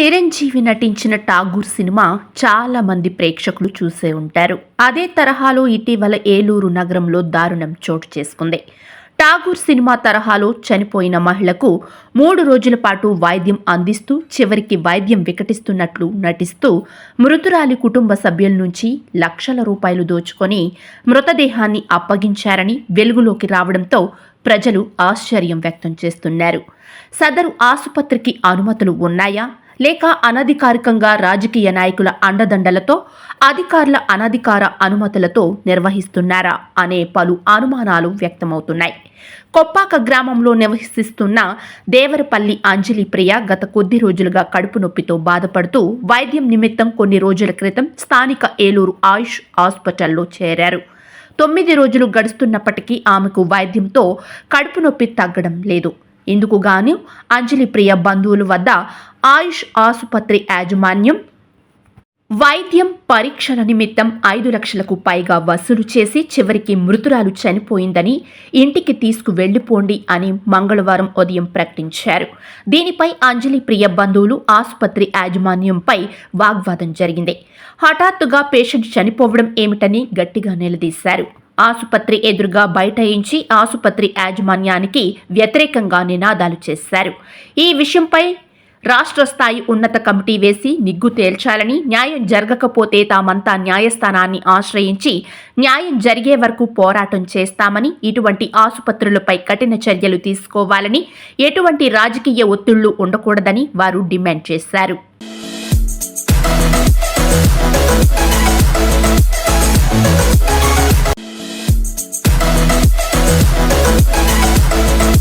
చిరంజీవి నటించిన ఠాగూర్ సినిమా చాలా మంది ప్రేక్షకులు చూసే ఉంటారు. అదే తరహాలో ఇటీవల ఏలూరు నగరంలో దారుణం చోటు చేసుకుంది. ఠాగూర్ సినిమా తరహాలో చనిపోయిన మహిళకు 3 రోజుల పాటు వైద్యం అందిస్తూ చివరికి వైద్యం వికటిస్తున్నట్లు నటిస్తూ మృతురాలి కుటుంబ సభ్యుల నుంచి లక్షల రూపాయలు దోచుకొని మృతదేహాన్ని అప్పగించారని వెలుగులోకి రావడంతో ప్రజలు ఆశ్చర్యం వ్యక్తం చేస్తున్నారు. సదరు ఆసుపత్రికి అనుమతులు ఉన్నాయా, లేక అనధికారికంగా రాజకీయ నాయకుల అండదండలతో అధికారుల అనధికార అనుమతులతో నిర్వహిస్తున్నారా అనే పలు అనుమానాలు వ్యక్తమవుతున్నాయి. కొప్పాక గ్రామంలో నివసిస్తున్న దేవరపల్లి అంజలి ప్రియ గత కొద్ది రోజులుగా కడుపు నొప్పితో బాధపడుతూ వైద్యం నిమిత్తం కొన్ని రోజుల క్రితం స్థానిక ఏలూరు ఆయుష్ హాస్పిటల్లో చేరారు. 9 రోజులు గడుస్తున్నప్పటికీ ఆమెకు వైద్యంతో కడుపు నొప్పి తగ్గడం లేదు. ఇందుకు గాను అంజలి ప్రియ బంధువుల వద్ద ఆయుష్ ఆసుపత్రి యాజమాన్యం వైద్యం పరీక్షల నిమిత్తం 5 లక్షలకు పైగా వసూలు చేసి చివరికి మృతురాలు చనిపోయిందని ఇంటికి తీసుకువెళ్లిపోండి అని మంగళవారం ఉదయం ప్రకటించారు. దీనిపై అంజలి ప్రియ బంధువులు ఆసుపత్రి యాజమాన్యంపై వాగ్వాదం జరిగింది. హఠాత్తుగా పేషెంట్ చనిపోవడం ఏమిటని గట్టిగా నిలదీశారు. ఆసుపత్రి ఎదురుగా బైఠాయించి ఆసుపత్రి యాజమాన్యానికి వ్యతిరేకంగా నినాదాలు చేశారు. ఈ విషయంపై రాష్ట్ర స్థాయి ఉన్నత కమిటీ వేసి నిగ్గు తేల్చాలని, న్యాయం జరగకపోతే తామంతా న్యాయస్థానాన్ని ఆశ్రయించి న్యాయం జరిగే వరకు పోరాటం చేస్తామని, ఇటువంటి ఆసుపత్రులపై కఠిన చర్యలు తీసుకోవాలని, ఎటువంటి రాజకీయ ఒత్తిళ్లు ఉండకూడదని వారు డిమాండ్ చేశారు.